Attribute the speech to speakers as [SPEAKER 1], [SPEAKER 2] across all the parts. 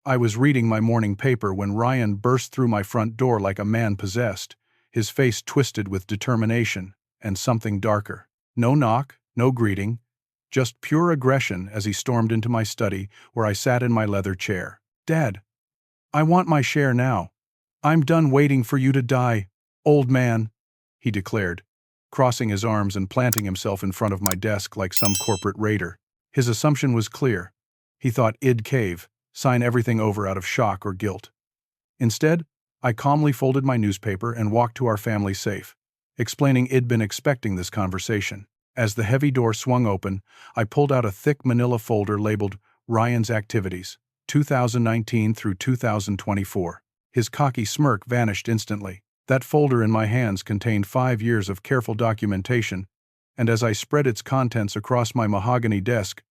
[SPEAKER 1] I was reading my morning paper when Ryan burst through my front door like a man possessed, his face twisted with determination and something darker. No knock, no greeting, just pure aggression as he stormed into my study where I sat in my leather chair. "Dad, I want my share now. I'm done waiting for you to die, old man," he declared, crossing his arms and planting himself in front of my desk like some corporate raider. His assumption was clear. He thought I'd cave, sign everything over out of shock or guilt. Instead, I calmly folded my newspaper and walked to our family safe, explaining I'd been expecting this conversation. As the heavy door swung open, I pulled out a thick manila folder labeled Ryan's Activities, 2019 through 2024. His cocky smirk vanished instantly. That folder in my hands contained 5 years of careful documentation, and as I spread its contents across my mahogany desk,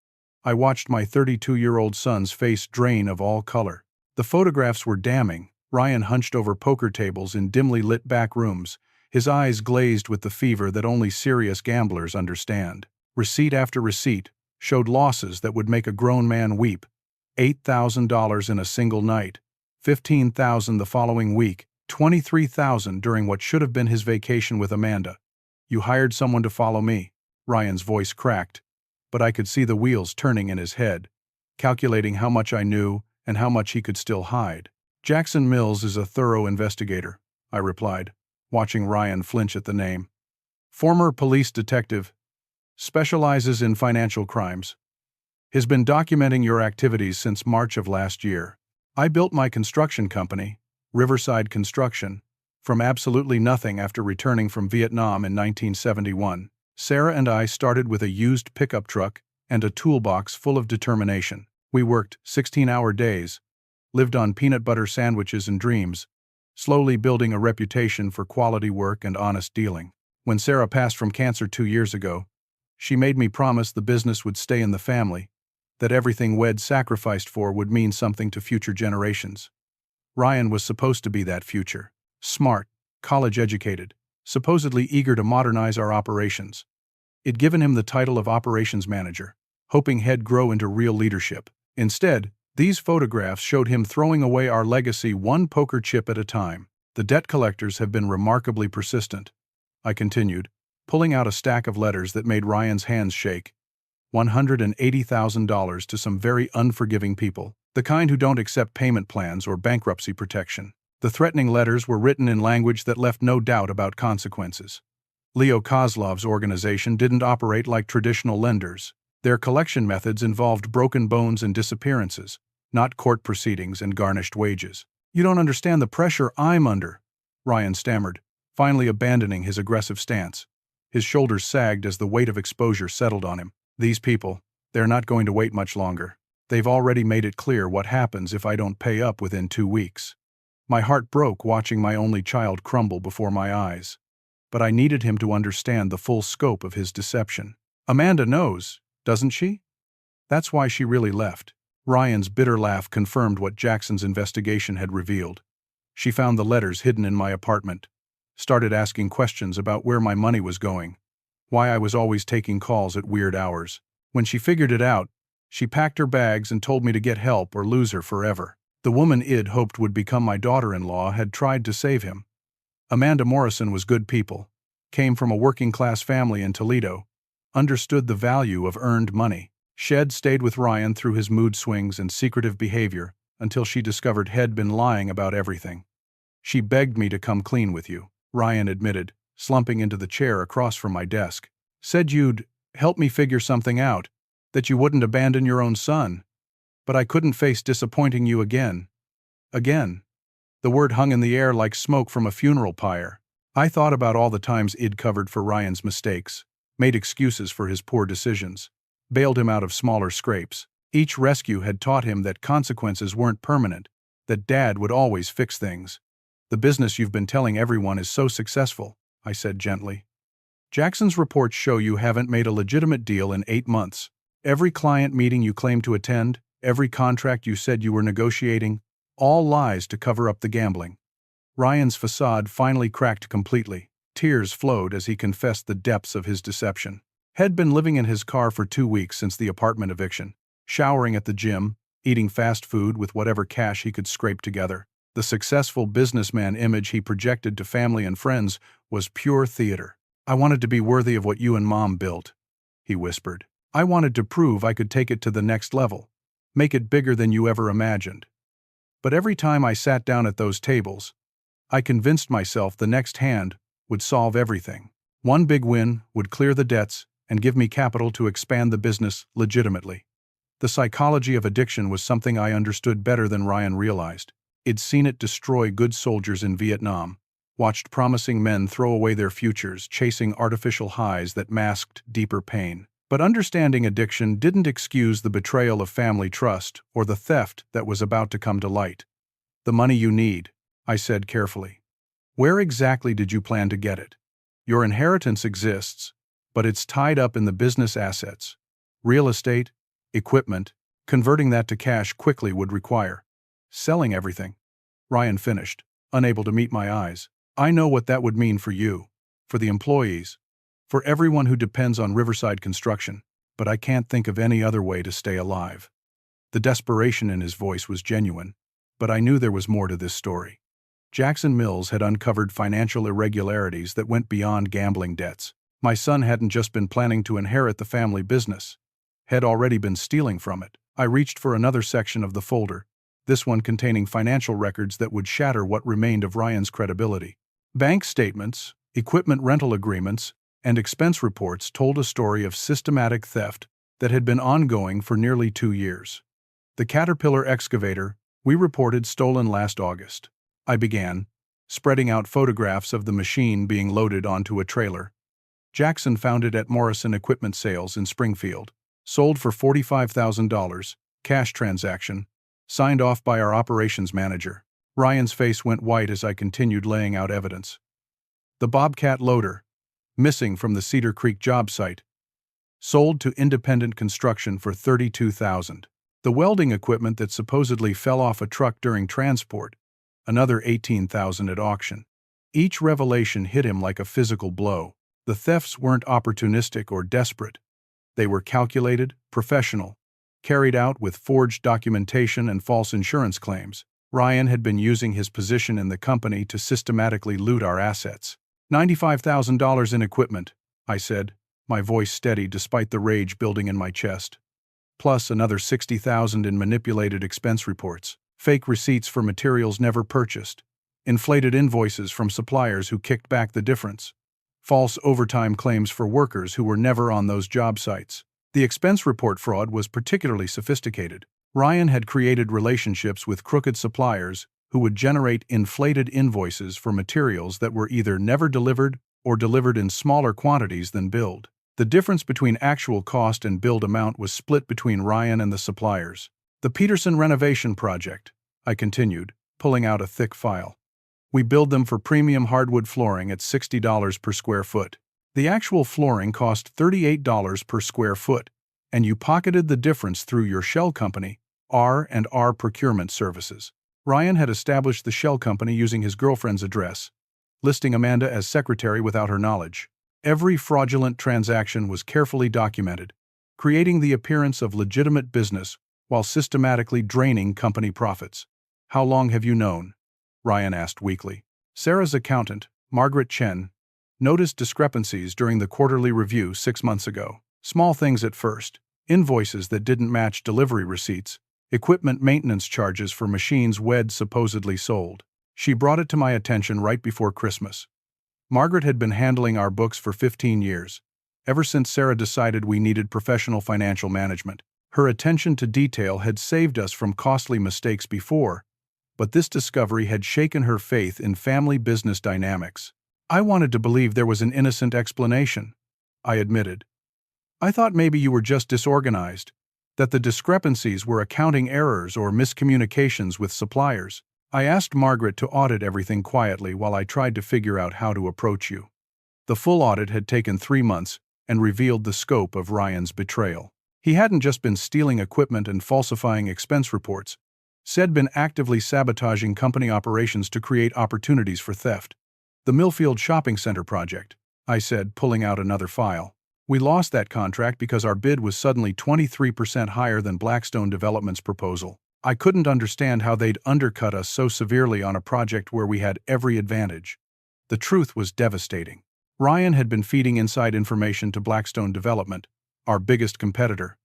[SPEAKER 1] I watched my 32-year-old son's face drain of all color. The photographs were damning. Ryan hunched over poker tables in dimly lit back rooms, his eyes glazed with the fever that only serious gamblers understand. Receipt after receipt showed losses that would make a grown man weep. $8,000 in a single night, $15,000 the following week, $23,000 during what should have been his vacation with Amanda. "You hired someone to follow me." Ryan's voice cracked, but I could see the wheels turning in his head, calculating how much I knew and how much he could still hide. "Jackson Mills is a thorough investigator," I replied, watching Ryan flinch at the name. "Former police detective, specializes in financial crimes. Has been documenting your activities since March of last year. I built my construction company, Riverside Construction, from absolutely nothing after returning from Vietnam in 1971. Sarah and I started with a used pickup truck and a toolbox full of determination. We worked 16-hour days, lived on peanut butter sandwiches and dreams, slowly building a reputation for quality work and honest dealing. When Sarah passed from cancer 2 years ago, she made me promise the business would stay in the family, that everything we'd sacrificed for would mean something to future generations. Ryan was supposed to be that future. Smart, college-educated, supposedly eager to modernize our operations. I'd given him the title of operations manager, hoping he'd grow into real leadership. Instead, these photographs showed him throwing away our legacy one poker chip at a time. "The debt collectors have been remarkably persistent," I continued, pulling out a stack of letters that made Ryan's hands shake. $180,000 to some very unforgiving people, the kind who don't accept payment plans or bankruptcy protection. The threatening letters were written in language that left no doubt about consequences. Leo Kozlov's organization didn't operate like traditional lenders. Their collection methods involved broken bones and disappearances, not court proceedings and garnished wages. "You don't understand the pressure I'm under," Ryan stammered, finally abandoning his aggressive stance. His shoulders sagged as the weight of exposure settled on him. "These people, they're not going to wait much longer. They've already made it clear what happens if I don't pay up within 2 weeks. My heart broke watching my only child crumble before my eyes. But I needed him to understand the full scope of his deception. "Amanda knows, doesn't she? That's why she really left." Ryan's bitter laugh confirmed what Jackson's investigation had revealed. "She found the letters hidden in my apartment, started asking questions about where my money was going, why I was always taking calls at weird hours. When she figured it out, she packed her bags and told me to get help or lose her forever. The woman I'd hoped would become my daughter-in-law had tried to save him. Amanda Morrison was good people, came from a working-class family in Toledo, understood the value of earned money. Shed stayed with Ryan through his mood swings and secretive behavior until she discovered he'd been lying about everything. She begged me to come clean with you," Ryan admitted, slumping into the chair across from my desk. "Said you'd help me figure something out, that you wouldn't abandon your own son. But I couldn't face disappointing you again." Again. The word hung in the air like smoke from a funeral pyre. I thought about all the times I'd covered for Ryan's mistakes, made excuses for his poor decisions, bailed him out of smaller scrapes. Each rescue had taught him that consequences weren't permanent, that Dad would always fix things. "The business you've been telling everyone is so successful," I said gently. "Jackson's reports show you haven't made a legitimate deal in 8 months. Every client meeting you claimed to attend, every contract you said you were negotiating, all lies to cover up the gambling." Ryan's facade finally cracked completely. Tears flowed as he confessed the depths of his deception. He'd been living in his car for 2 weeks since the apartment eviction, showering at the gym, eating fast food with whatever cash he could scrape together. The successful businessman image he projected to family and friends was pure theater. "I wanted to be worthy of what you and Mom built," he whispered. "I wanted to prove I could take it to the next level, make it bigger than you ever imagined." But every time I sat down at those tables, I convinced myself the next hand would solve everything. One big win would clear the debts and give me capital to expand the business legitimately. The psychology of addiction was something I understood better than Ryan realized. He'd seen it destroy good soldiers in Vietnam, watched promising men throw away their futures, chasing artificial highs that masked deeper pain. But understanding addiction didn't excuse the betrayal of family trust or the theft that was about to come to light. "The money you need," I said carefully. "Where exactly did you plan to get it? Your inheritance exists, but it's tied up in the business assets. Real estate, equipment, converting that to cash quickly would require selling everything." Ryan finished, unable to meet my eyes. "I know what that would mean for you, for the employees, for everyone who depends on Riverside Construction, but I can't think of any other way to stay alive." The desperation in his voice was genuine, but I knew there was more to this story. Jackson Mills had uncovered financial irregularities that went beyond gambling debts. My son hadn't just been planning to inherit the family business, had already been stealing from it. I reached for another section of the folder, this one containing financial records that would shatter what remained of Ryan's credibility. Bank statements, equipment rental agreements, and expense reports told a story of systematic theft that had been ongoing for nearly 2 years. "The Caterpillar excavator we reported stolen last August," I began, spreading out photographs of the machine being loaded onto a trailer. "Jackson found it at Morrison Equipment Sales in Springfield. Sold for $45,000, cash transaction, signed off by our operations manager." Ryan's face went white as I continued laying out evidence. "The Bobcat loader, missing from the Cedar Creek job site, sold to Independent Construction for $32,000. The welding equipment that supposedly fell off a truck during transport, another $18,000 at auction." Each revelation hit him like a physical blow. The thefts weren't opportunistic or desperate. They were calculated, professional, carried out with forged documentation and false insurance claims. Ryan had been using his position in the company to systematically loot our assets. $95,000 in equipment, I said, my voice steady despite the rage building in my chest. Plus another $60,000 in manipulated expense reports, fake receipts for materials never purchased, inflated invoices from suppliers who kicked back the difference, false overtime claims for workers who were never on those job sites. The expense report fraud was particularly sophisticated. Ryan had created relationships with crooked suppliers who would generate inflated invoices for materials that were either never delivered or delivered in smaller quantities than billed. The difference between actual cost and billed amount was split between Ryan and the suppliers. "The Peterson renovation project," I continued, pulling out a thick file. "We billed them for premium hardwood flooring at $60 per square foot. The actual flooring cost $38 per square foot, and you pocketed the difference through your shell company, R&R Procurement Services." Ryan had established the shell company using his girlfriend's address, listing Amanda as secretary without her knowledge. Every fraudulent transaction was carefully documented, creating the appearance of legitimate business while systematically draining company profits. "How long have you known?" Ryan asked weakly. Sarah's accountant, Margaret Chen, noticed discrepancies during the quarterly review 6 months ago. Small things at first, invoices that didn't match delivery receipts, equipment maintenance charges for machines Wed supposedly sold. She brought it to my attention right before Christmas. Margaret had been handling our books for 15 years, ever since Sarah decided we needed professional financial management. Her attention to detail had saved us from costly mistakes before, but this discovery had shaken her faith in family business dynamics. "I wanted to believe there was an innocent explanation," I admitted. "I thought maybe you were just disorganized, that the discrepancies were accounting errors or miscommunications with suppliers." I asked Margaret to audit everything quietly while I tried to figure out how to approach you. The full audit had taken 3 months and revealed the scope of Ryan's betrayal. He hadn't just been stealing equipment and falsifying expense reports. He'd been actively sabotaging company operations to create opportunities for theft. "The Millfield Shopping Center project," I said, pulling out another file. "We lost that contract because our bid was suddenly 23% higher than Blackstone Development's proposal. I couldn't understand how they'd undercut us so severely on a project where we had every advantage. The truth was devastating. Ryan had been feeding inside information to Blackstone Development, our biggest competitor,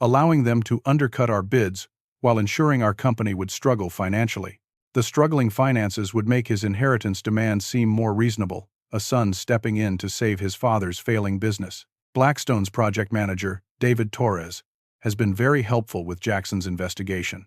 [SPEAKER 1] allowing them to undercut our bids while ensuring our company would struggle financially. The struggling finances would make his inheritance demands seem more reasonable, a son stepping in to save his father's failing business. Blackstone's project manager, David Torres, has been very helpful with Jackson's investigation.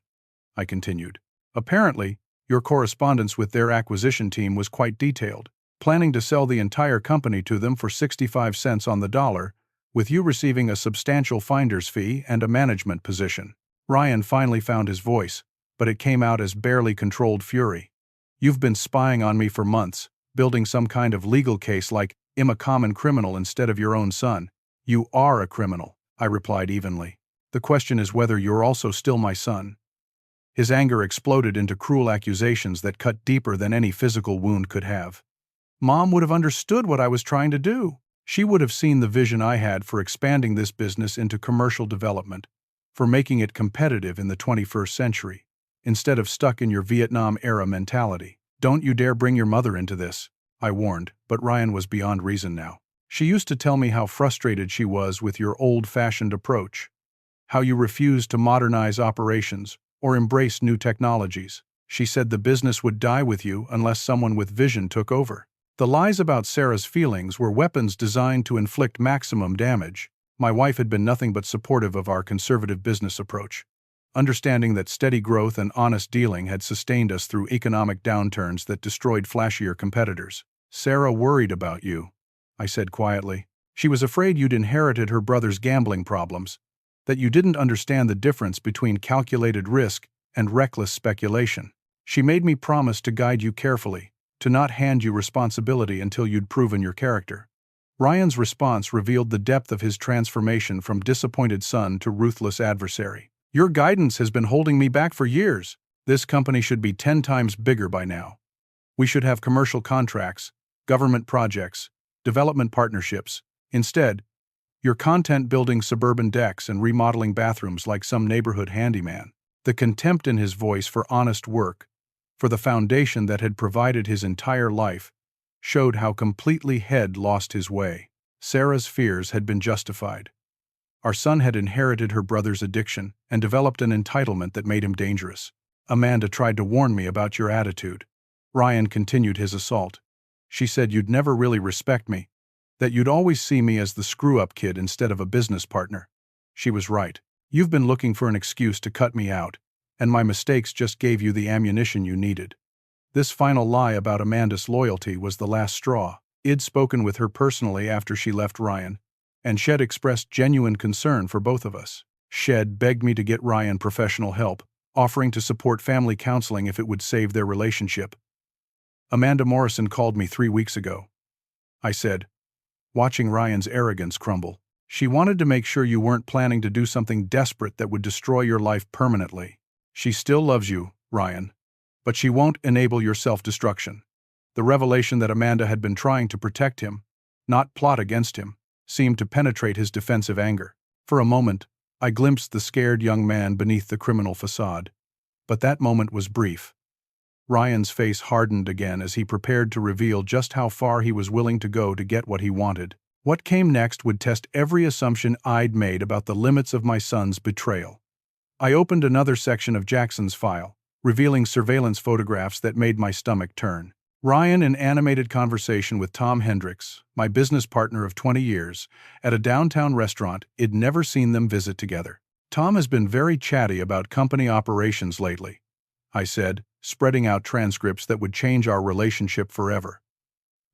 [SPEAKER 1] I continued. Apparently, your correspondence with their acquisition team was quite detailed, planning to sell the entire company to them for 65 cents on the dollar, with you receiving a substantial finder's fee and a management position. Ryan finally found his voice, but it came out as barely controlled fury. You've been spying on me for months, building some kind of legal case like I'm a common criminal instead of your own son. You are a criminal, I replied evenly. The question is whether you're also still my son. His anger exploded into cruel accusations that cut deeper than any physical wound could have. Mom would have understood what I was trying to do. She would have seen the vision I had for expanding this business into commercial development, for making it competitive in the 21st century, instead of stuck in your Vietnam-era mentality. Don't you dare bring your mother into this, I warned, but Ryan was beyond reason now. She used to tell me how frustrated she was with your old-fashioned approach, how you refused to modernize operations or embrace new technologies. She said the business would die with you unless someone with vision took over. The lies about Sarah's feelings were weapons designed to inflict maximum damage. My wife had been nothing but supportive of our conservative business approach, understanding that steady growth and honest dealing had sustained us through economic downturns that destroyed flashier competitors. Sarah worried about you, I said quietly. She was afraid you'd inherited her brother's gambling problems, that you didn't understand the difference between calculated risk and reckless speculation. She made me promise to guide you carefully, to not hand you responsibility until you'd proven your character. Ryan's response revealed the depth of his transformation from disappointed son to ruthless adversary. Your guidance has been holding me back for years. This company should be 10 times bigger by now. We should have commercial contracts, government projects, development partnerships. Instead, you're content-building suburban decks and remodeling bathrooms like some neighborhood handyman. The contempt in his voice for honest work, for the foundation that had provided his entire life, showed how completely he'd lost his way. Sarah's fears had been justified. Our son had inherited her brother's addiction and developed an entitlement that made him dangerous. Amanda tried to warn me about your attitude. Ryan continued his assault. She said you'd never really respect me, that you'd always see me as the screw-up kid instead of a business partner. She was right. You've been looking for an excuse to cut me out, and my mistakes just gave you the ammunition you needed. This final lie about Amanda's loyalty was the last straw. I'd spoken with her personally after she left Ryan, and Shed expressed genuine concern for both of us. Shed begged me to get Ryan professional help, offering to support family counseling if it would save their relationship. Amanda Morrison called me 3 weeks ago, I said, watching Ryan's arrogance crumble. She wanted to make sure you weren't planning to do something desperate that would destroy your life permanently. She still loves you, Ryan, but she won't enable your self-destruction. The revelation that Amanda had been trying to protect him, not plot against him, seemed to penetrate his defensive anger. For a moment, I glimpsed the scared young man beneath the criminal facade. But that moment was brief. Ryan's face hardened again as he prepared to reveal just how far he was willing to go to get what he wanted. What came next would test every assumption I'd made about the limits of my son's betrayal. I opened another section of Jackson's file, revealing surveillance photographs that made my stomach turn. Ryan in animated conversation with Tom Hendricks, my business partner of 20 years, at a downtown restaurant I'd never seen them visit together. Tom has been very chatty about company operations lately, I said, spreading out transcripts that would change our relationship forever.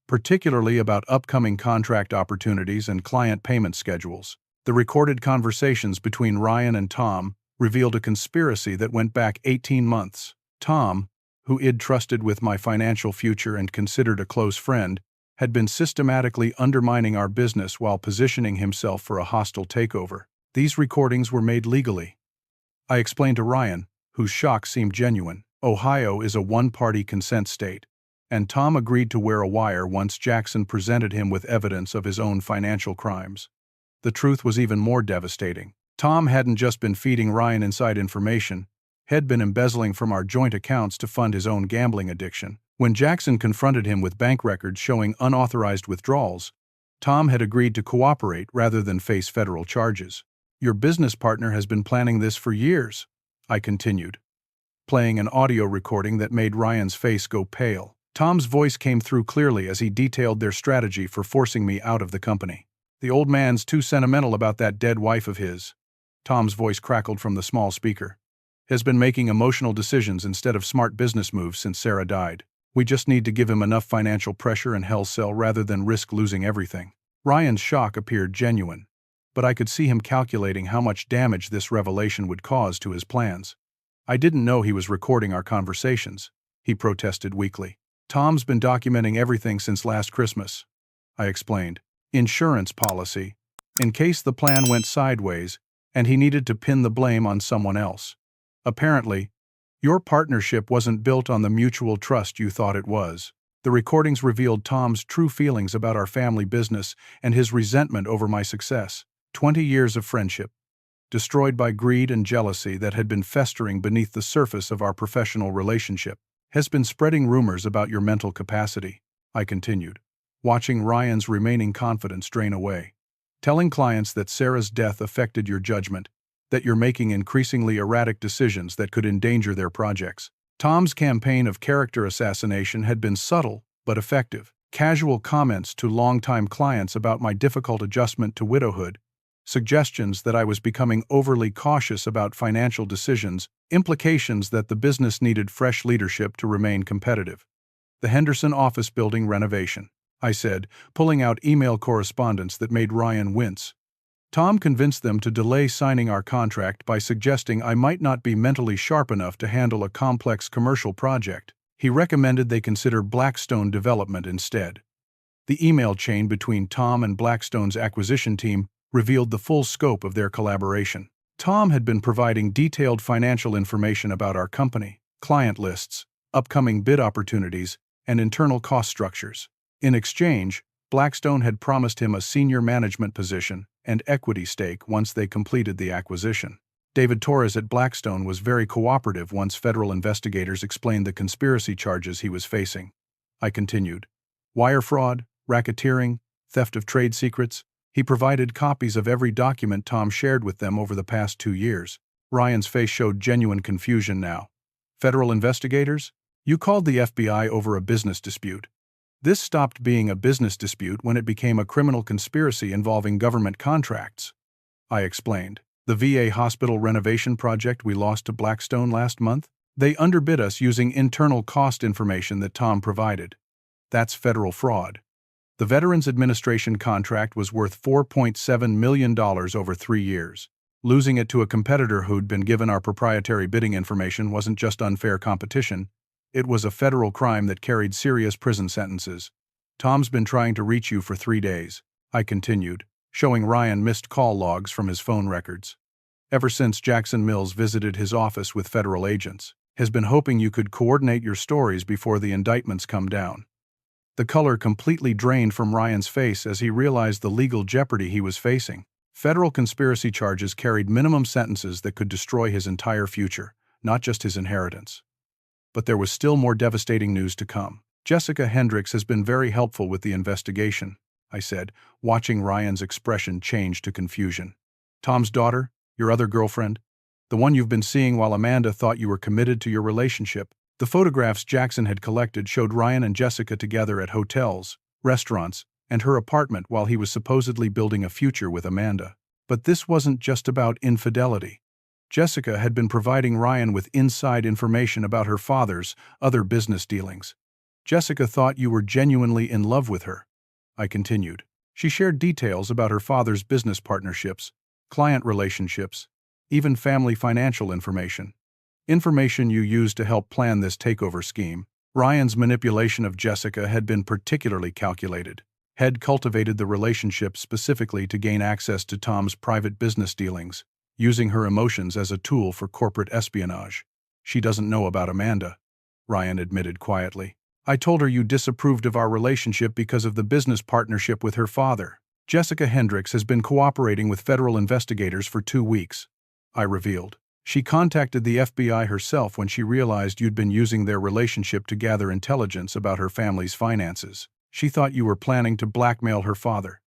[SPEAKER 1] Particularly about upcoming contract opportunities and client payment schedules. The recorded conversations between Ryan and Tom revealed a conspiracy that went back 18 months. Tom, who I'd trusted with my financial future and considered a close friend, had been systematically undermining our business while positioning himself for a hostile takeover. These recordings were made legally. I explained to Ryan, whose shock seemed genuine. Ohio is a one-party consent state, and Tom agreed to wear a wire once Jackson presented him with evidence of his own financial crimes. The truth was even more devastating. Tom hadn't just been feeding Ryan inside information, had been embezzling from our joint accounts to fund his own gambling addiction. When Jackson confronted him with bank records showing unauthorized withdrawals, Tom had agreed to cooperate rather than face federal charges. "Your business partner has been planning this for years," I continued, playing an audio recording that made Ryan's face go pale. Tom's voice came through clearly as he detailed their strategy for forcing me out of the company. "The old man's too sentimental about that dead wife of his," Tom's voice crackled from the small speaker. "Has been making emotional decisions instead of smart business moves since Sarah died. We just need to give him enough financial pressure and hell sell rather than risk losing everything." Ryan's shock appeared genuine, but I could see him calculating how much damage this revelation would cause to his plans. "I didn't know he was recording our conversations," he protested weakly. "Tom's been documenting everything since last Christmas," I explained. "Insurance policy, in case the plan went sideways and he needed to pin the blame on someone else. Apparently, your partnership wasn't built on the mutual trust you thought it was." The recordings revealed Tom's true feelings about our family business and his resentment over my success. 20 years of friendship, destroyed by greed and jealousy that had been festering beneath the surface of our professional relationship, has been spreading rumors about your mental capacity, I continued, watching Ryan's remaining confidence drain away. "Telling clients that Sarah's death affected your judgment, that you're making increasingly erratic decisions that could endanger their projects." Tom's campaign of character assassination had been subtle but effective. Casual comments to longtime clients about my difficult adjustment to widowhood, suggestions that I was becoming overly cautious about financial decisions, implications that the business needed fresh leadership to remain competitive. "The Henderson office building renovation," I said, pulling out email correspondence that made Ryan wince. "Tom convinced them to delay signing our contract by suggesting I might not be mentally sharp enough to handle a complex commercial project. He recommended they consider Blackstone development instead." The email chain between Tom and Blackstone's acquisition team revealed the full scope of their collaboration. Tom had been providing detailed financial information about our company, client lists, upcoming bid opportunities, and internal cost structures. In exchange, Blackstone had promised him a senior management position and equity stake once they completed the acquisition. David Torres at Blackstone was very cooperative once federal investigators explained the conspiracy charges he was facing. I continued. "Wire fraud, racketeering, theft of trade secrets." He provided copies of every document Tom shared with them over the past 2 years. Ryan's face showed genuine confusion now. "Federal investigators? You called the FBI over a business dispute. This stopped being a business dispute when it became a criminal conspiracy involving government contracts," I explained. "The VA hospital renovation project we lost to Blackstone last month? They underbid us using internal cost information that Tom provided. That's federal fraud. The Veterans Administration contract was worth $4.7 million over 3 years. Losing it to a competitor who'd been given our proprietary bidding information wasn't just unfair competition. It was a federal crime that carried serious prison sentences. Tom's been trying to reach you for 3 days," I continued, showing Ryan missed call logs from his phone records. "Ever since Jackson Mills visited his office with federal agents. Has been hoping you could coordinate your stories before the indictments come down." The color completely drained from Ryan's face as he realized the legal jeopardy he was facing. Federal conspiracy charges carried minimum sentences that could destroy his entire future, not just his inheritance. But there was still more devastating news to come. "Jessica Hendricks has been very helpful with the investigation," I said, watching Ryan's expression change to confusion. "Tom's daughter, your other girlfriend? The one you've been seeing while Amanda thought you were committed to your relationship?" The photographs Jackson had collected showed Ryan and Jessica together at hotels, restaurants, and her apartment while he was supposedly building a future with Amanda. But this wasn't just about infidelity. Jessica had been providing Ryan with inside information about her father's other business dealings. "Jessica thought you were genuinely in love with her," I continued. "She shared details about her father's business partnerships, client relationships, even family financial information. Information you used to help plan this takeover scheme." Ryan's manipulation of Jessica had been particularly calculated. Had cultivated the relationship specifically to gain access to Tom's private business dealings, using her emotions as a tool for corporate espionage. "She doesn't know about Amanda," Ryan admitted quietly. "I told her you disapproved of our relationship because of the business partnership with her father. Jessica Hendricks has been cooperating with federal investigators for 2 weeks," I revealed. She contacted the FBI herself when she realized you'd been using their relationship to gather intelligence about her family's finances. She thought you were planning to blackmail her father.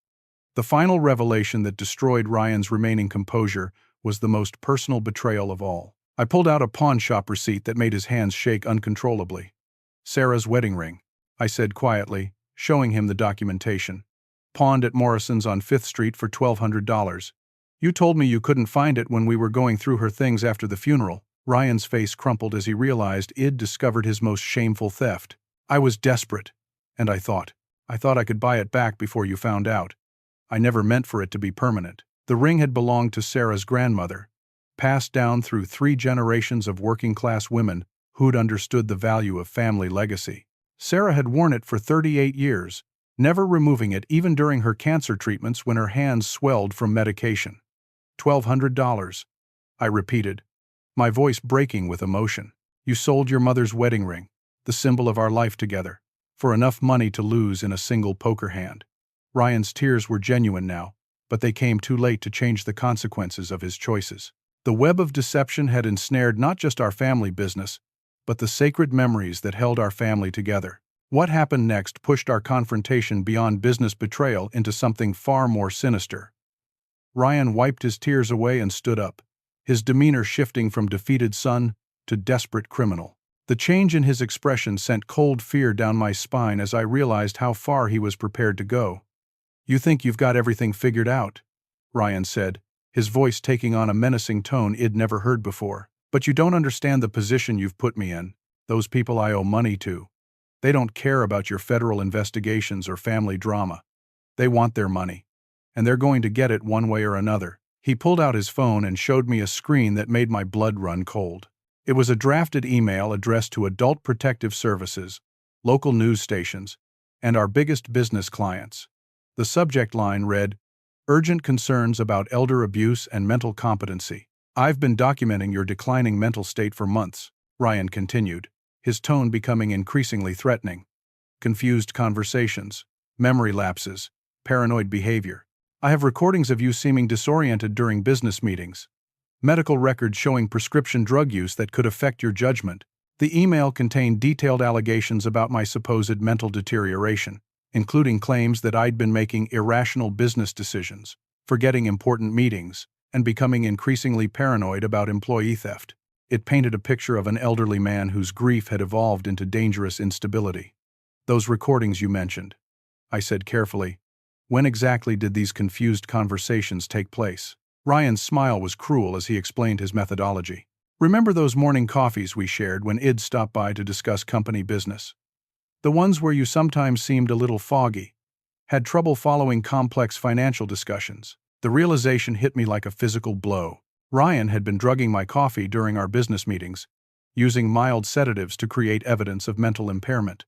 [SPEAKER 1] The final revelation that destroyed Ryan's remaining composure was the most personal betrayal of all. I pulled out a pawn shop receipt that made his hands shake uncontrollably. "Sarah's wedding ring," I said quietly, showing him the documentation. "Pawned at Morrison's on 5th Street for $1,200. You told me you couldn't find it when we were going through her things after the funeral." Ryan's face crumpled as he realized I'd discovered his most shameful theft. I was desperate, and I thought I could buy it back before you found out. I never meant for it to be permanent. The ring had belonged to Sarah's grandmother, passed down through 3 generations of working-class women who'd understood the value of family legacy. Sarah had worn it for 38 years, never removing it even during her cancer treatments when her hands swelled from medication. $1,200, I repeated, my voice breaking with emotion. "You sold your mother's wedding ring, the symbol of our life together, for enough money to lose in a single poker hand." Ryan's tears were genuine now, but they came too late to change the consequences of his choices. The web of deception had ensnared not just our family business, but the sacred memories that held our family together. What happened next pushed our confrontation beyond business betrayal into something far more sinister. Ryan wiped his tears away and stood up, his demeanor shifting from defeated son to desperate criminal. The change in his expression sent cold fear down my spine as I realized how far he was prepared to go. "You think you've got everything figured out," Ryan said, his voice taking on a menacing tone I'd never heard before. "But you don't understand the position you've put me in. Those people I owe money to. They don't care about your federal investigations or family drama. They want their money. And they're going to get it one way or another." He pulled out his phone and showed me a screen that made my blood run cold. It was a drafted email addressed to Adult Protective Services, local news stations, and our biggest business clients. The subject line read, "Urgent concerns about elder abuse and mental competency. I've been documenting your declining mental state for months," Ryan continued, his tone becoming increasingly threatening. "Confused conversations, memory lapses, paranoid behavior. I have recordings of you seeming disoriented during business meetings. Medical records showing prescription drug use that could affect your judgment." The email contained detailed allegations about my supposed mental deterioration, including claims that I'd been making irrational business decisions, forgetting important meetings, and becoming increasingly paranoid about employee theft. It painted a picture of an elderly man whose grief had evolved into dangerous instability. "Those recordings you mentioned," I said carefully. "When exactly did these confused conversations take place?" Ryan's smile was cruel as he explained his methodology. "Remember those morning coffees we shared when I'd stopped by to discuss company business? The ones where you sometimes seemed a little foggy, had trouble following complex financial discussions." The realization hit me like a physical blow. Ryan had been drugging my coffee during our business meetings, using mild sedatives to create evidence of mental impairment.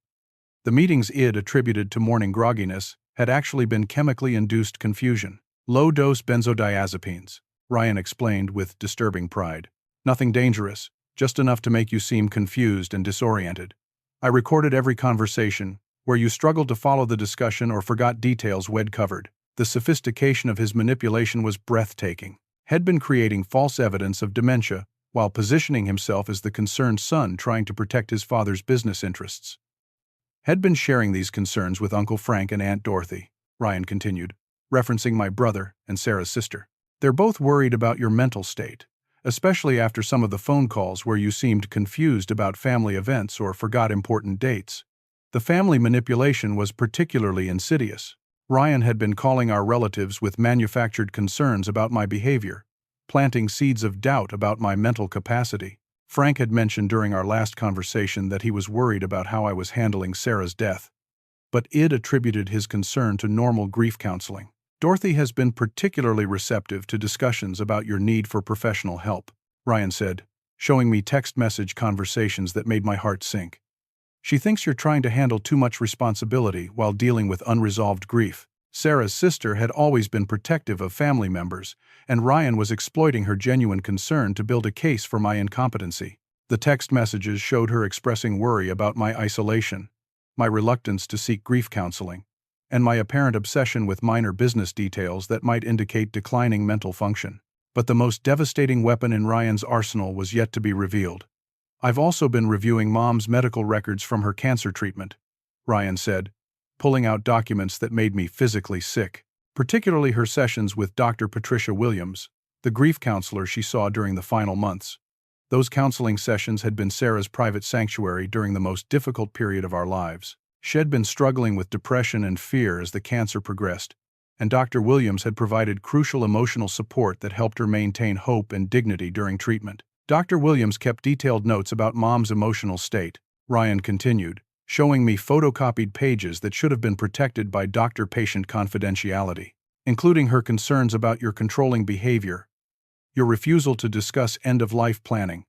[SPEAKER 1] The meetings I'd attributed to morning grogginess had actually been chemically induced confusion. "Low-dose benzodiazepines," Ryan explained with disturbing pride. "Nothing dangerous, just enough to make you seem confused and disoriented. I recorded every conversation, where you struggled to follow the discussion or forgot details we'd covered." The sophistication of his manipulation was breathtaking. Had been creating false evidence of dementia while positioning himself as the concerned son trying to protect his father's business interests. "Had been sharing these concerns with Uncle Frank and Aunt Dorothy," Ryan continued, referencing my brother and Sarah's sister. "They're both worried about your mental state, especially after some of the phone calls where you seemed confused about family events or forgot important dates. The family manipulation was particularly insidious. Ryan had been calling our relatives with manufactured concerns about my behavior, planting seeds of doubt about my mental capacity. Frank had mentioned during our last conversation that he was worried about how I was handling Sarah's death, but I'd attributed his concern to normal grief counseling. Dorothy has been particularly receptive to discussions about your need for professional help, Ryan said, showing me text message conversations that made my heart sink. She thinks you're trying to handle too much responsibility while dealing with unresolved grief. Sarah's sister had always been protective of family members, and Ryan was exploiting her genuine concern to build a case for my incompetency. The text messages showed her expressing worry about my isolation, my reluctance to seek grief counseling, and my apparent obsession with minor business details that might indicate declining mental function. But the most devastating weapon in Ryan's arsenal was yet to be revealed. "I've also been reviewing Mom's medical records from her cancer treatment," Ryan said, pulling out documents that made me physically sick, particularly her sessions with Dr. Patricia Williams, the grief counselor she saw during the final months. Those counseling sessions had been Sarah's private sanctuary during the most difficult period of our lives. She had been struggling with depression and fear as the cancer progressed, and Dr. Williams had provided crucial emotional support that helped her maintain hope and dignity during treatment. Dr. Williams kept detailed notes about Mom's emotional state, Ryan continued, showing me photocopied pages that should have been protected by doctor-patient confidentiality, including her concerns about your controlling behavior, your refusal to discuss end-of-life planning,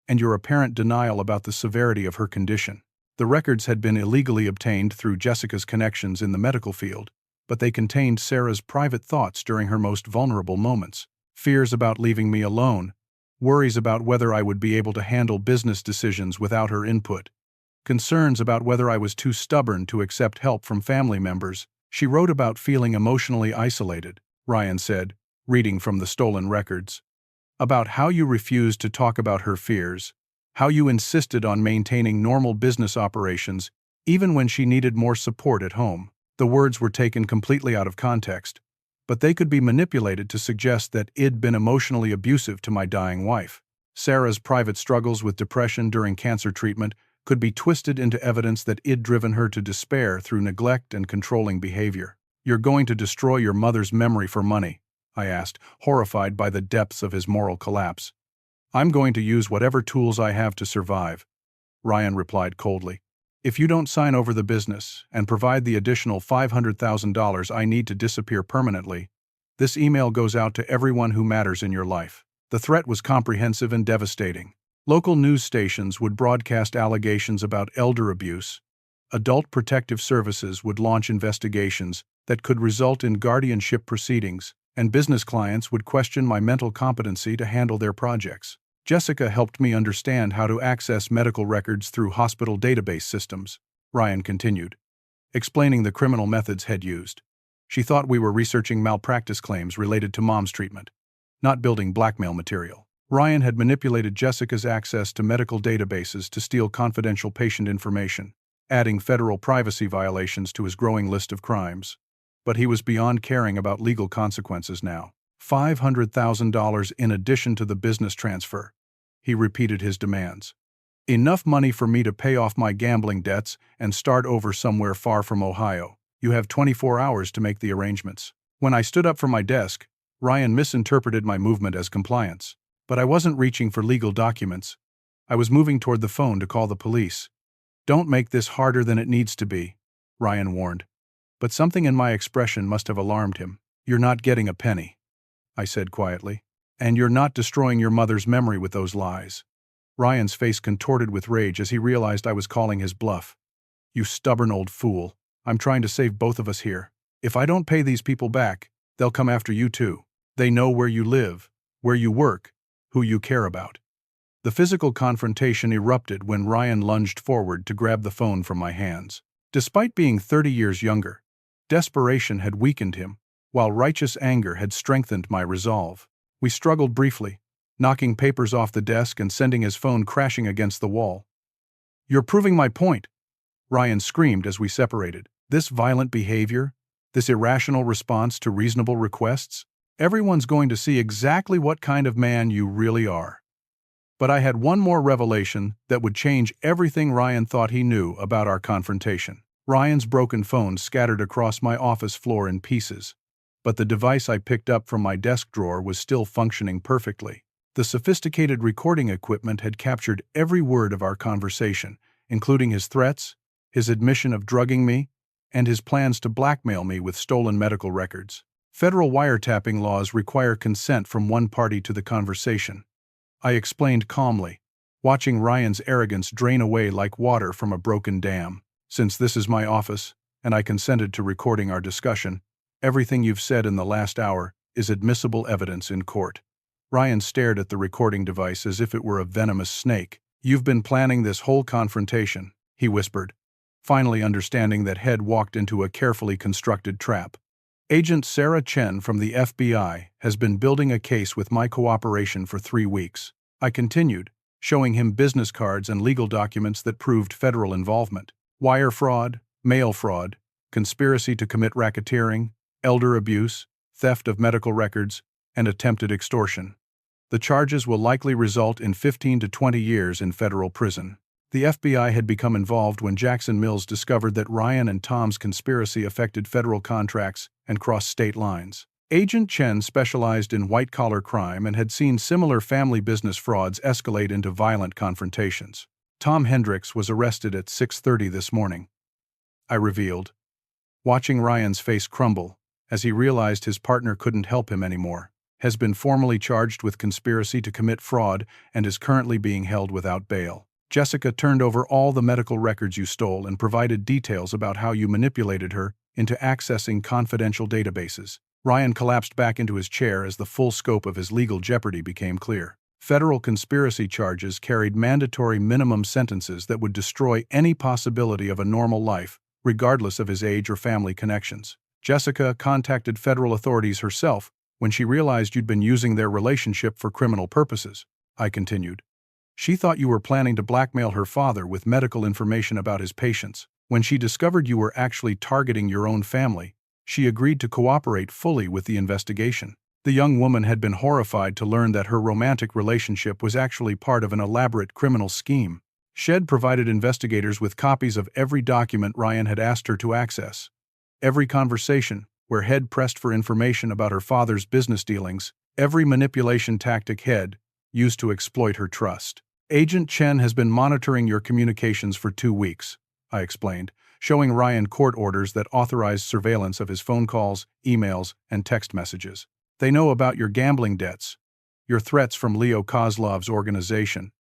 [SPEAKER 1] and your apparent denial about the severity of her condition. The records had been illegally obtained through Jessica's connections in the medical field, but they contained Sarah's private thoughts during her most vulnerable moments, fears about leaving me alone, worries about whether I would be able to handle business decisions without her input, concerns about whether I was too stubborn to accept help from family members. She wrote about feeling emotionally isolated, Ryan said, reading from the stolen records, about how you refused to talk about her fears, how you insisted on maintaining normal business operations even when she needed more support at home. The words were taken completely out of context, but they could be manipulated to suggest that I'd been emotionally abusive to my dying wife. Sarah's private struggles with depression during cancer treatment could be twisted into evidence that I'd driven her to despair through neglect and controlling behavior. "You're going to destroy your mother's memory for money?" I asked, horrified by the depths of his moral collapse. "I'm going to use whatever tools I have to survive," Ryan replied coldly. "If you don't sign over the business and provide the additional $500,000 I need to disappear permanently, this email goes out to everyone who matters in your life." The threat was comprehensive and devastating. Local news stations would broadcast allegations about elder abuse. Adult Protective Services would launch investigations that could result in guardianship proceedings, and business clients would question my mental competency to handle their projects. Jessica helped me understand how to access medical records through hospital database systems, Ryan continued, explaining the criminal methods Head used. She thought we were researching malpractice claims related to Mom's treatment, not building blackmail material. Ryan had manipulated Jessica's access to medical databases to steal confidential patient information, adding federal privacy violations to his growing list of crimes. But he was beyond caring about legal consequences now. $500,000 in addition to the business transfer. He repeated his demands. "Enough money for me to pay off my gambling debts and start over somewhere far from Ohio. You have 24 hours to make the arrangements." When I stood up from my desk, Ryan misinterpreted my movement as compliance. But I wasn't reaching for legal documents. I was moving toward the phone to call the police. "Don't make this harder than it needs to be," Ryan warned. But something in my expression must have alarmed him. "You're not getting a penny," I said quietly. "And you're not destroying your mother's memory with those lies." Ryan's face contorted with rage as he realized I was calling his bluff. "You stubborn old fool. I'm trying to save both of us here. If I don't pay these people back, they'll come after you too. They know where you live, where you work, who you care about." The physical confrontation erupted when Ryan lunged forward to grab the phone from my hands. Despite being 30 years younger, desperation had weakened him, while righteous anger had strengthened my resolve. We struggled briefly, knocking papers off the desk and sending his phone crashing against the wall. "You're proving my point," Ryan screamed as we separated. "This violent behavior, this irrational response to reasonable requests, everyone's going to see exactly what kind of man you really are." But I had one more revelation that would change everything Ryan thought he knew about our confrontation. Ryan's broken phone scattered across my office floor in pieces, but the device I picked up from my desk drawer was still functioning perfectly. The sophisticated recording equipment had captured every word of our conversation, including his threats, his admission of drugging me, and his plans to blackmail me with stolen medical records. Federal wiretapping laws require consent from one party to the conversation, I explained calmly, watching Ryan's arrogance drain away like water from a broken dam. "Since this is my office, and I consented to recording our discussion, everything you've said in the last hour is admissible evidence in court." Ryan stared at the recording device as if it were a venomous snake. "You've been planning this whole confrontation," he whispered, finally understanding that Head walked into a carefully constructed trap. Agent Sarah Chen from the FBI has been building a case with my cooperation for 3 weeks. I continued, showing him business cards and legal documents that proved federal involvement. Wire fraud, mail fraud, conspiracy to commit racketeering, elder abuse, theft of medical records, and attempted extortion. The charges will likely result in 15 to 20 years in federal prison. The FBI had become involved when Jackson Mills discovered that Ryan and Tom's conspiracy affected federal contracts and crossed state lines. Agent Chen specialized in white-collar crime and had seen similar family business frauds escalate into violent confrontations. Tom Hendricks was arrested at 6:30 this morning, I revealed, watching Ryan's face crumble as he realized his partner couldn't help him anymore. Has been formally charged with conspiracy to commit fraud and is currently being held without bail. Jessica turned over all the medical records you stole and provided details about how you manipulated her into accessing confidential databases. Ryan collapsed back into his chair as the full scope of his legal jeopardy became clear. Federal conspiracy charges carried mandatory minimum sentences that would destroy any possibility of a normal life, regardless of his age or family connections. Jessica contacted federal authorities herself when she realized you'd been using their relationship for criminal purposes, I continued. She thought you were planning to blackmail her father with medical information about his patients. When she discovered you were actually targeting your own family, she agreed to cooperate fully with the investigation. The young woman had been horrified to learn that her romantic relationship was actually part of an elaborate criminal scheme. Shed provided investigators with copies of every document Ryan had asked her to access. Every conversation, where Head pressed for information about her father's business dealings, every manipulation tactic Head used to exploit her trust. Agent Chen has been monitoring your communications for 2 weeks, I explained, showing Ryan court orders that authorized surveillance of his phone calls, emails, and text messages. They know about your gambling debts, your threats from Leo Kozlov's organization,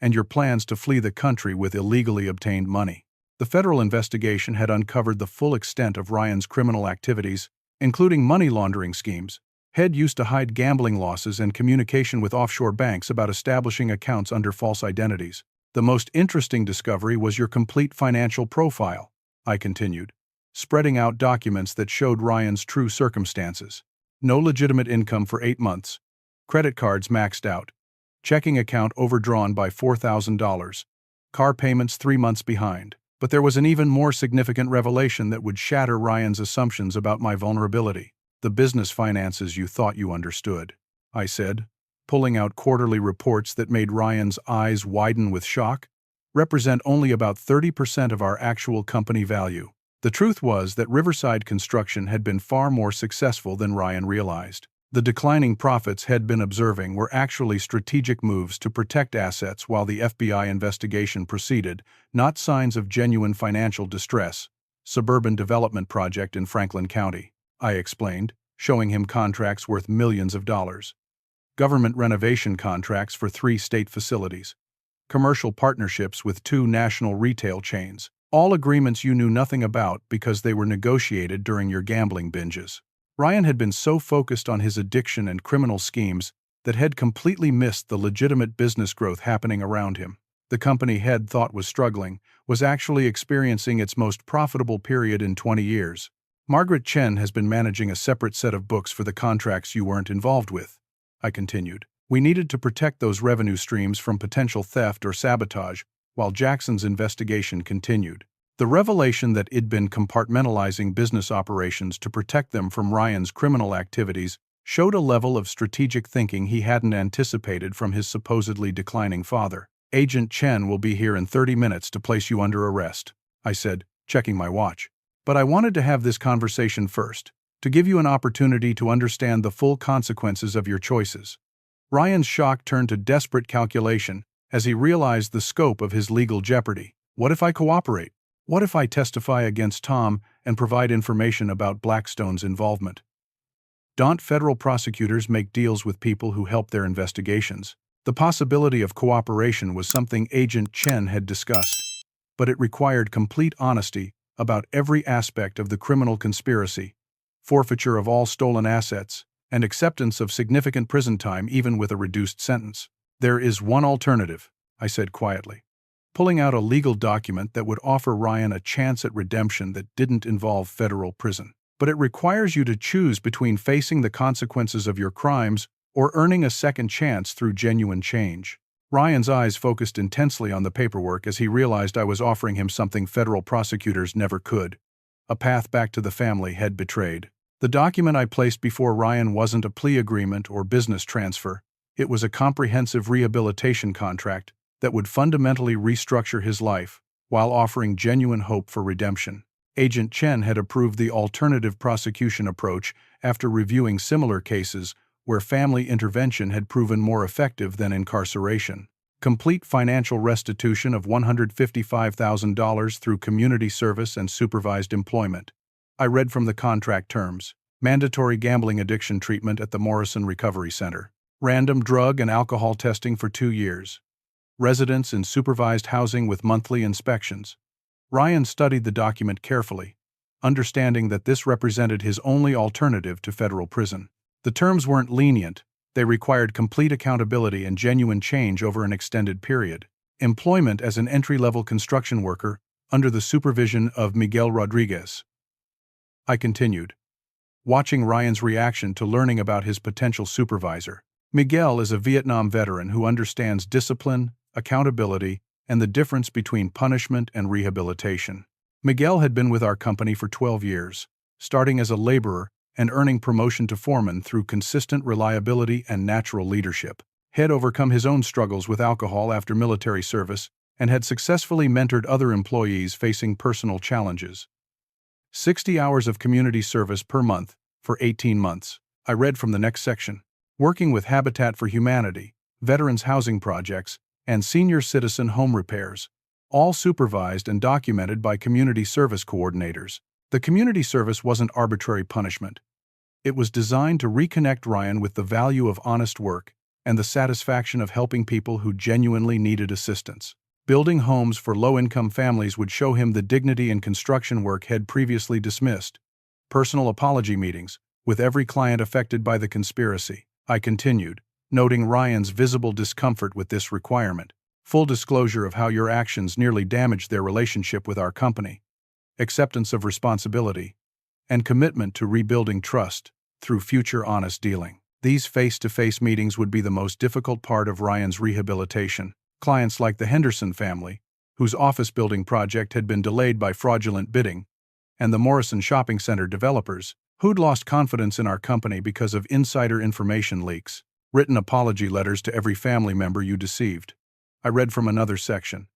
[SPEAKER 1] and your plans to flee the country with illegally obtained money. The federal investigation had uncovered the full extent of Ryan's criminal activities, including money laundering schemes. Head used to hide gambling losses and communication with offshore banks about establishing accounts under false identities. The most interesting discovery was your complete financial profile, I continued, spreading out documents that showed Ryan's true circumstances. No legitimate income for 8 months. Credit cards maxed out. Checking account overdrawn by $4,000. Car payments 3 months behind. But there was an even more significant revelation that would shatter Ryan's assumptions about my vulnerability. The business finances you thought you understood, I said, pulling out quarterly reports that made Ryan's eyes widen with shock, represent only about 30% of our actual company value. The truth was that Riverside Construction had been far more successful than Ryan realized. The declining profits Head been observing were actually strategic moves to protect assets while the FBI investigation proceeded, not signs of genuine financial distress. Suburban development project in Franklin County, I explained, showing him contracts worth millions of dollars. Government renovation contracts for 3 state facilities. Commercial partnerships with 2 national retail chains. All agreements you knew nothing about because they were negotiated during your gambling binges. Ryan had been so focused on his addiction and criminal schemes that Head completely missed the legitimate business growth happening around him. The company Head thought was struggling was actually experiencing its most profitable period in 20 years. Margaret Chen has been managing a separate set of books for the contracts you weren't involved with, I continued. We needed to protect those revenue streams from potential theft or sabotage while Jackson's investigation continued. The revelation that it'd been compartmentalizing business operations to protect them from Ryan's criminal activities showed a level of strategic thinking he hadn't anticipated from his supposedly declining father. Agent Chen will be here in 30 minutes to place you under arrest, I said, checking my watch. But I wanted to have this conversation first, to give you an opportunity to understand the full consequences of your choices. Ryan's shock turned to desperate calculation as he realized the scope of his legal jeopardy. What if I cooperate? What if I testify against Tom and provide information about Blackstone's involvement? Don't federal prosecutors make deals with people who help their investigations? The possibility of cooperation was something Agent Chen had discussed, but it required complete honesty about every aspect of the criminal conspiracy, forfeiture of all stolen assets, and acceptance of significant prison time even with a reduced sentence. There is one alternative, I said quietly, pulling out a legal document that would offer Ryan a chance at redemption that didn't involve federal prison. but it requires you to choose between facing the consequences of your crimes or earning a second chance through genuine change. Ryan's eyes focused intensely on the paperwork as he realized I was offering him something federal prosecutors never could: a path back to the family he'd betrayed. The document I placed before Ryan wasn't a plea agreement or business transfer. It was a comprehensive rehabilitation contract that would fundamentally restructure his life while offering genuine hope for redemption. Agent Chen had approved the alternative prosecution approach after reviewing similar cases where family intervention had proven more effective than incarceration. Complete financial restitution of $155,000 through community service and supervised employment. I read from the contract terms: mandatory gambling addiction treatment at the Morrison Recovery Center, random drug and alcohol testing for 2 years, residence in supervised housing with monthly inspections. Ryan studied the document carefully, understanding that this represented his only alternative to federal prison. The terms weren't lenient. They required complete accountability and genuine change over an extended period. Employment as an entry-level construction worker under the supervision of Miguel Rodriguez. I continued, watching Ryan's reaction to learning about his potential supervisor. Miguel is a Vietnam veteran who understands discipline, accountability, and the difference between punishment and rehabilitation. Miguel had been with our company for 12 years, starting as a laborer and earning promotion to foreman through consistent reliability and natural leadership. He had overcome his own struggles with alcohol after military service and had successfully mentored other employees facing personal challenges. 60 hours of community service per month for 18 months. I read from the next section. Working with Habitat for Humanity, veterans housing projects, and senior citizen home repairs, all supervised and documented by community service coordinators. The community service wasn't arbitrary punishment. It was designed to reconnect Ryan with the value of honest work and the satisfaction of helping people who genuinely needed assistance. Building homes for low-income families would show him the dignity in construction work he'd previously dismissed. Personal apology meetings with every client affected by the conspiracy. I continued, noting Ryan's visible discomfort with this requirement. Full disclosure of how your actions nearly damaged their relationship with our company. Acceptance of responsibility, and commitment to rebuilding trust through future honest dealing. These face-to-face meetings would be the most difficult part of Ryan's rehabilitation. Clients like the Henderson family, whose office building project had been delayed by fraudulent bidding, and the Morrison Shopping Center developers, who'd lost confidence in our company because of insider information leaks. Written apology letters to every family member you deceived. I read from another section.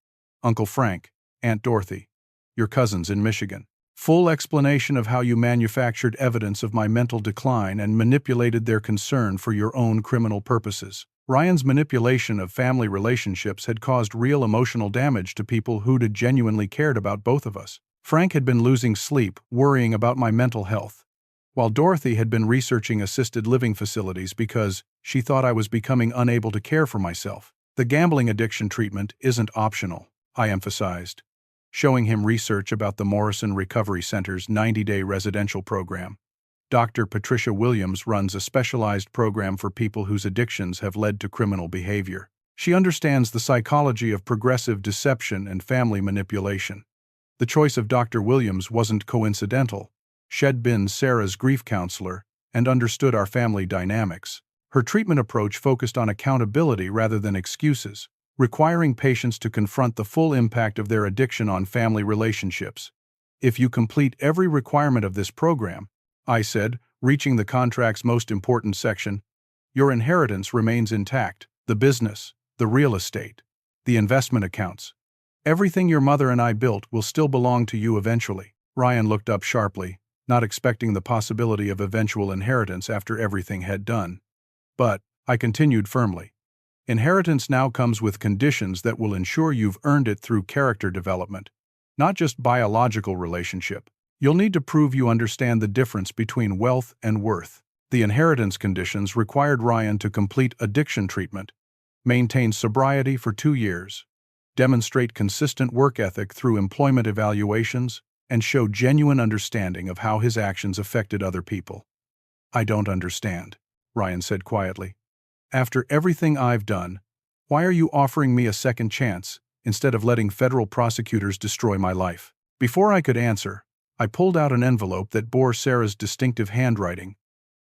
[SPEAKER 1] Uncle Frank, Aunt Dorothy, your cousins in Michigan. Full explanation of how you manufactured evidence of my mental decline and manipulated their concern for your own criminal purposes. Ryan's manipulation of family relationships had caused real emotional damage to people who'd genuinely cared about both of us. Frank had been losing sleep, worrying about my mental health, while Dorothy had been researching assisted living facilities because she thought I was becoming unable to care for myself. The gambling addiction treatment isn't optional, I emphasized, showing him research about the Morrison Recovery Center's 90-day residential program. Dr. Patricia Williams runs a specialized program for people whose addictions have led to criminal behavior. She understands the psychology of progressive deception and family manipulation. The choice of Dr. Williams wasn't coincidental. She'd been Sarah's grief counselor and understood our family dynamics. Her treatment approach focused on accountability rather than excuses, requiring patients to confront the full impact of their addiction on family relationships. If you complete every requirement of this program, I said, reaching the contract's most important section, your inheritance remains intact: the business, the real estate, the investment accounts. Everything your mother and I built will still belong to you eventually. Ryan looked up sharply, not expecting the possibility of eventual inheritance after everything had done. But, I continued firmly, inheritance now comes with conditions that will ensure you've earned it through character development, not just biological relationship. You'll need to prove you understand the difference between wealth and worth. The inheritance conditions required Ryan to complete addiction treatment, maintain sobriety for 2 years, demonstrate consistent work ethic through employment evaluations, and show genuine understanding of how his actions affected other people. I don't understand, Ryan said quietly. After everything I've done, why are you offering me a second chance instead of letting federal prosecutors destroy my life? Before I could answer, I pulled out an envelope that bore Sarah's distinctive handwriting,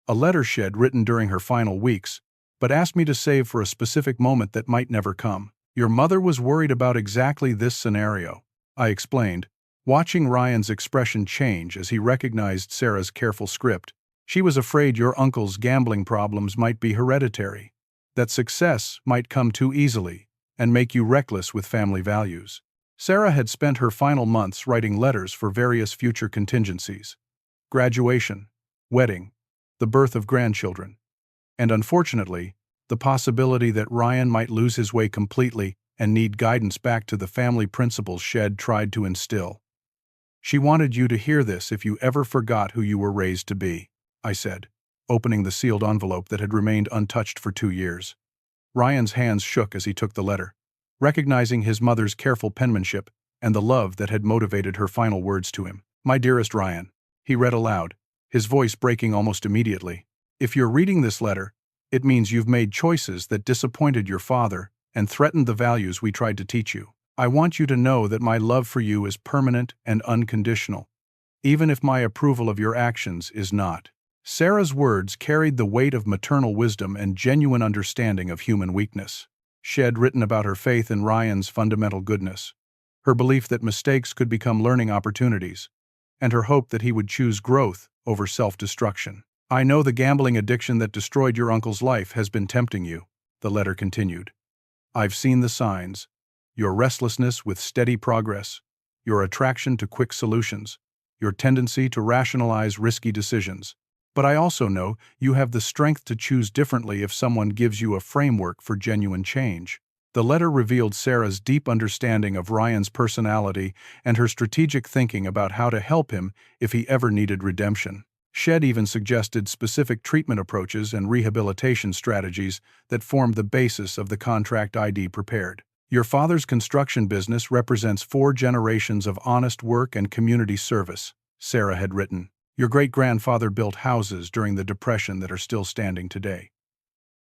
[SPEAKER 1] a letter Shed written during her final weeks, but asked me to save for a specific moment that might never come. Your mother was worried about exactly this scenario, I explained, watching Ryan's expression change as he recognized Sarah's careful script. She was afraid your uncle's gambling problems might be hereditary, that success might come too easily and make you reckless with family values. Sarah had spent her final months writing letters for various future contingencies: graduation, wedding, the birth of grandchildren, and unfortunately, the possibility that Ryan might lose his way completely and need guidance back to the family principles Shed tried to instill. She wanted you to hear this if you ever forgot who you were raised to be, I said, opening the sealed envelope that had remained untouched for 2 years. Ryan's hands shook as he took the letter, recognizing his mother's careful penmanship and the love that had motivated her final words to him. My dearest Ryan, he read aloud, his voice breaking almost immediately. If you're reading this letter, it means you've made choices that disappointed your father and threatened the values we tried to teach you. I want you to know that my love for you is permanent and unconditional, even if my approval of your actions is not. Sarah's words carried the weight of maternal wisdom and genuine understanding of human weakness. Shed written about her faith in Ryan's fundamental goodness, her belief that mistakes could become learning opportunities, and her hope that he would choose growth over self-destruction. I know the gambling addiction that destroyed your uncle's life has been tempting you, the letter continued. I've seen the signs: your restlessness with steady progress, your attraction to quick solutions, your tendency to rationalize risky decisions. But I also know you have the strength to choose differently if someone gives you a framework for genuine change. The letter revealed Sarah's deep understanding of Ryan's personality and her strategic thinking about how to help him if he ever needed redemption. Shed even suggested specific treatment approaches and rehabilitation strategies that formed the basis of the contract ID prepared. Your father's construction business represents 4 generations of honest work and community service, Sarah had written. Your great-grandfather built houses during the Depression that are still standing today.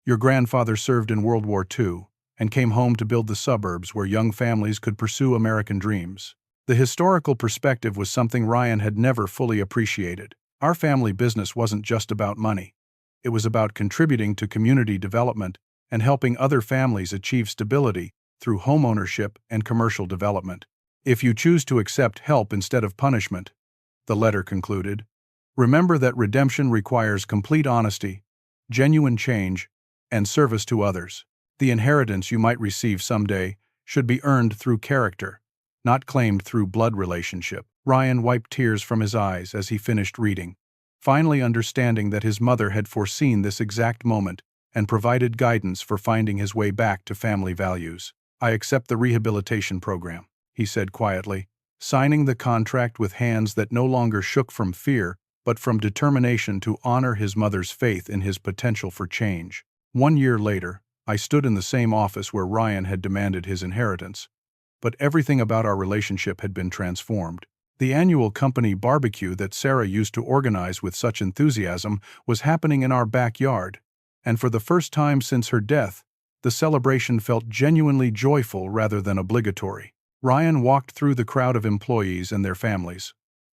[SPEAKER 1] Your grandfather served in World War II and came home to build the suburbs where young families could pursue American dreams. The historical perspective was something Ryan had never fully appreciated. Our family business wasn't just about money. It was about contributing to community development and helping other families achieve stability through homeownership and commercial development. If you choose to accept help instead of punishment, the letter concluded, remember that redemption requires complete honesty, genuine change, and service to others. The inheritance you might receive someday should be earned through character, not claimed through blood relationship. Ryan wiped tears from his eyes as he finished reading, finally understanding that his mother had foreseen this exact moment and provided guidance for finding his way back to family values. I accept the rehabilitation program, he said quietly, signing the contract with hands that no longer shook from fear but from determination to honor his mother's faith in his potential for change. 1 year later, I stood in the same office where Ryan had demanded his inheritance, but everything about our relationship had been transformed. The annual company barbecue that Sarah used to organize with such enthusiasm was happening in our backyard, and for the first time since her death, the celebration felt genuinely joyful rather than obligatory. Ryan walked through the crowd of employees and their families.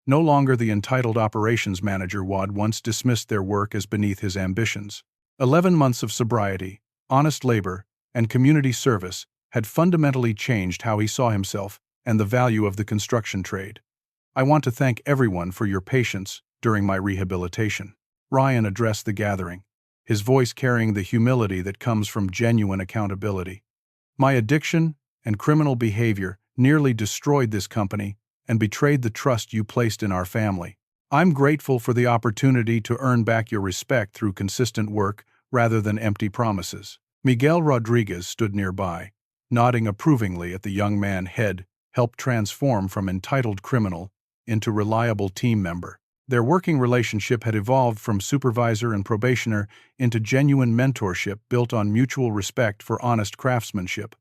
[SPEAKER 1] No longer the entitled operations manager who had once dismissed their work as beneath his ambitions. 11 months of sobriety, honest labor, and community service had fundamentally changed how he saw himself and the value of the construction trade. I want to thank everyone for your patience during my rehabilitation. Ryan addressed the gathering, his voice carrying the humility that comes from genuine accountability. My addiction and criminal behavior nearly destroyed this company and betrayed the trust you placed in our family. I'm grateful for the opportunity to earn back your respect through consistent work rather than empty promises. Miguel Rodriguez stood nearby, nodding approvingly at the young man Head helped transform from entitled criminal into reliable team member. Their working relationship had evolved from supervisor and probationer into genuine mentorship built on mutual respect for honest craftsmanship.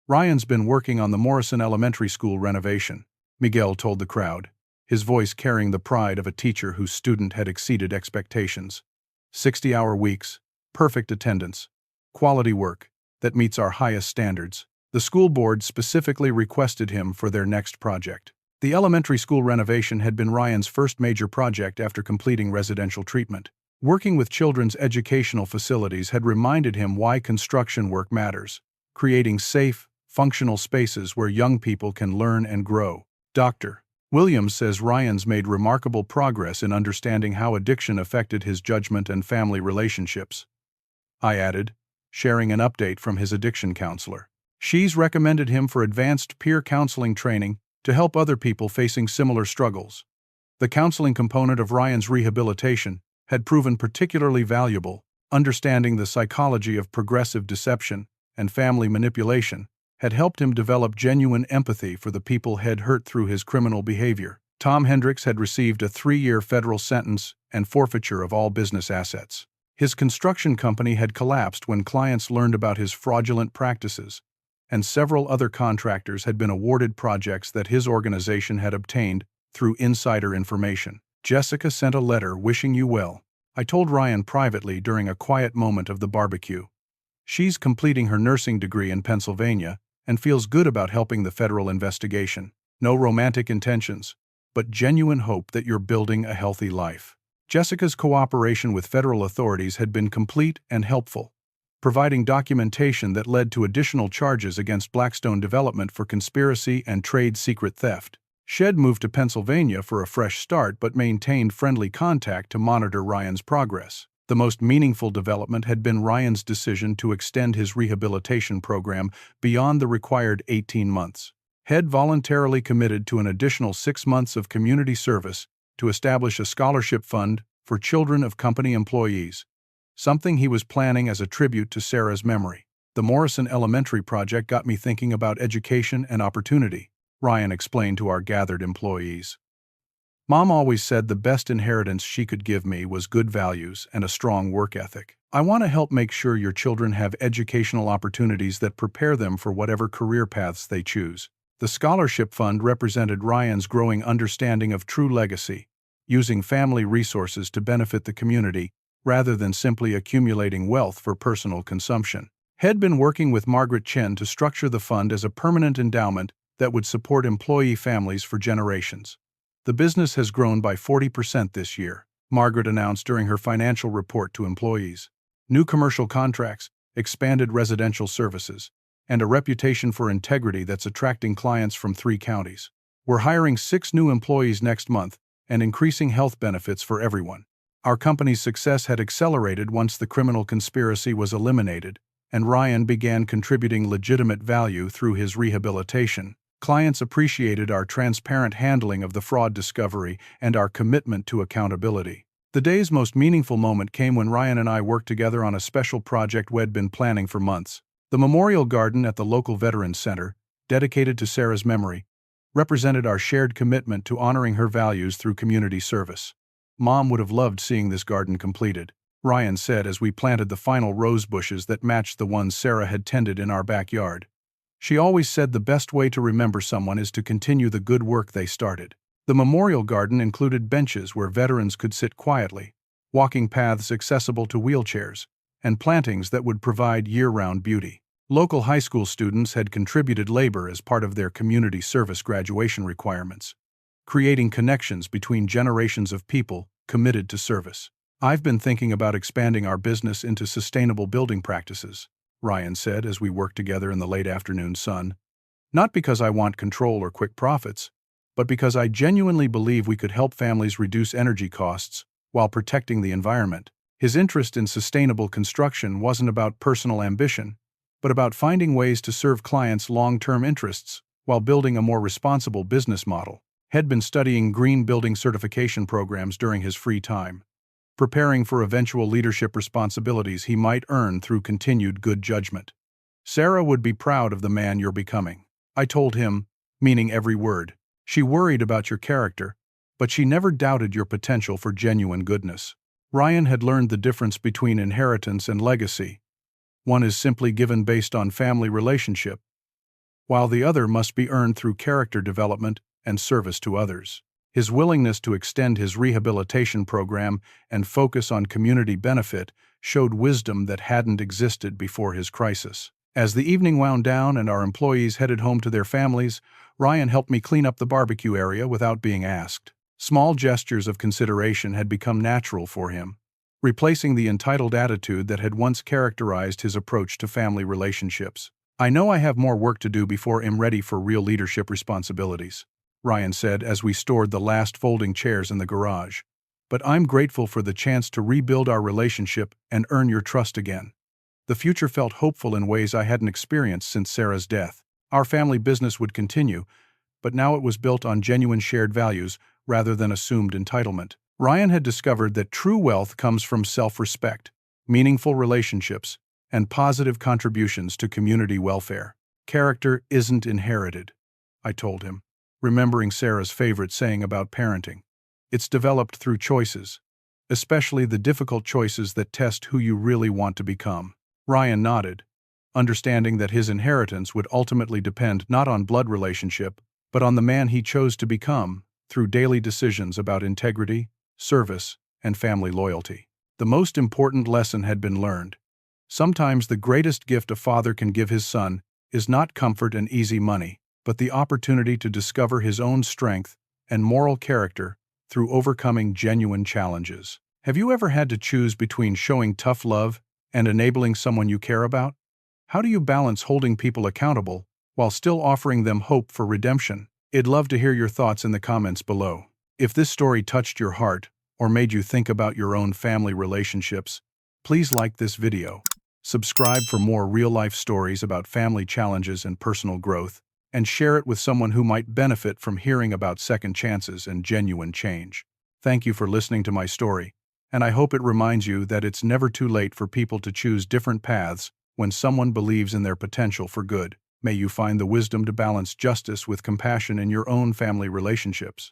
[SPEAKER 1] Ryan's been working on the Morrison Elementary School renovation, Miguel told the crowd, his voice carrying the pride of a teacher whose student had exceeded expectations. 60-hour weeks, perfect attendance, quality work that meets our highest standards. The school board specifically requested him for their next project. The elementary school renovation had been Ryan's first major project after completing residential treatment. Working with children's educational facilities had reminded him why construction work matters, creating safe, functional spaces where young people can learn and grow. Dr. Williams says Ryan's made remarkable progress in understanding how addiction affected his judgment and family relationships. I added, sharing an update from his addiction counselor. She's recommended him for advanced peer counseling training to help other people facing similar struggles. The counseling component of Ryan's rehabilitation had proven particularly valuable. Understanding the psychology of progressive deception and family manipulation had helped him develop genuine empathy for the people he'd hurt through his criminal behavior. Tom Hendricks had received a 3-year federal sentence and forfeiture of all business assets. His construction company had collapsed when clients learned about his fraudulent practices, and several other contractors had been awarded projects that his organization had obtained through insider information. Jessica sent a letter wishing you well, I told Ryan privately during a quiet moment of the barbecue. She's completing her nursing degree in Pennsylvania and feels good about helping the federal investigation. No romantic intentions, but genuine hope that you're building a healthy life. Jessica's cooperation with federal authorities had been complete and helpful, providing documentation that led to additional charges against Blackstone Development for conspiracy and trade secret theft. Shed moved to Pennsylvania for a fresh start but maintained friendly contact to monitor Ryan's progress. The most meaningful development had been Ryan's decision to extend his rehabilitation program beyond the required 18 months. Head voluntarily committed to an additional 6 months of community service to establish a scholarship fund for children of company employees, something he was planning as a tribute to Sarah's memory. The Morrison Elementary project got me thinking about education and opportunity, Ryan explained to our gathered employees. Mom always said the best inheritance she could give me was good values and a strong work ethic. I want to help make sure your children have educational opportunities that prepare them for whatever career paths they choose. The scholarship fund represented Ryan's growing understanding of true legacy, using family resources to benefit the community rather than simply accumulating wealth for personal consumption. He'd been working with Margaret Chen to structure the fund as a permanent endowment that would support employee families for generations. The business has grown by 40% this year, Margaret announced during her financial report to employees. New commercial contracts, expanded residential services, and a reputation for integrity that's attracting clients from 3 counties. We're hiring 6 new employees next month and increasing health benefits for everyone. Our company's success had accelerated once the criminal conspiracy was eliminated, and Ryan began contributing legitimate value through his rehabilitation. Clients appreciated our transparent handling of the fraud discovery and our commitment to accountability. The day's most meaningful moment came when Ryan and I worked together on a special project we'd been planning for months. The memorial garden at the local Veterans Center, dedicated to Sarah's memory, represented our shared commitment to honoring her values through community service. Mom would have loved seeing this garden completed, Ryan said as we planted the final rose bushes that matched the ones Sarah had tended in our backyard. She always said the best way to remember someone is to continue the good work they started. The memorial garden included benches where veterans could sit quietly, walking paths accessible to wheelchairs, and plantings that would provide year-round beauty. Local high school students had contributed labor as part of their community service graduation requirements, creating connections between generations of people committed to service. I've been thinking about expanding our business into sustainable building practices, Ryan said as we worked together in the late afternoon sun. Not because I want control or quick profits, but because I genuinely believe we could help families reduce energy costs while protecting the environment. His interest in sustainable construction wasn't about personal ambition, but about finding ways to serve clients' long-term interests while building a more responsible business model. He'd been studying green building certification programs during his free time, preparing for eventual leadership responsibilities he might earn through continued good judgment. Sarah would be proud of the man you're becoming, I told him, meaning every word. She worried about your character, but she never doubted your potential for genuine goodness. Ryan had learned the difference between inheritance and legacy. One is simply given based on family relationship, while the other must be earned through character development and service to others. His willingness to extend his rehabilitation program and focus on community benefit showed wisdom that hadn't existed before his crisis. As the evening wound down and our employees headed home to their families, Ryan helped me clean up the barbecue area without being asked. Small gestures of consideration had become natural for him, replacing the entitled attitude that had once characterized his approach to family relationships. "I know I have more work to do before I'm ready for real leadership responsibilities," Ryan said as we stored the last folding chairs in the garage. "But I'm grateful for the chance to rebuild our relationship and earn your trust again." The future felt hopeful in ways I hadn't experienced since Sarah's death. Our family business would continue, but now it was built on genuine shared values rather than assumed entitlement. Ryan had discovered that true wealth comes from self-respect, meaningful relationships, and positive contributions to community welfare. "Character isn't inherited," I told him, remembering Sarah's favorite saying about parenting. "It's developed through choices, especially the difficult choices that test who you really want to become." Ryan nodded, understanding that his inheritance would ultimately depend not on blood relationship, but on the man he chose to become through daily decisions about integrity, service, and family loyalty. The most important lesson had been learned. Sometimes the greatest gift a father can give his son is not comfort and easy money, but the opportunity to discover his own strength and moral character through overcoming genuine challenges. Have you ever had to choose between showing tough love and enabling someone you care about? How do you balance holding people accountable while still offering them hope for redemption? I'd love to hear your thoughts in the comments below. If this story touched your heart or made you think about your own family relationships, please like this video, subscribe for more real-life stories about family challenges and personal growth, and share it with someone who might benefit from hearing about second chances and genuine change. Thank you for listening to my story, and I hope it reminds you that it's never too late for people to choose different paths when someone believes in their potential for good. May you find the wisdom to balance justice with compassion in your own family relationships.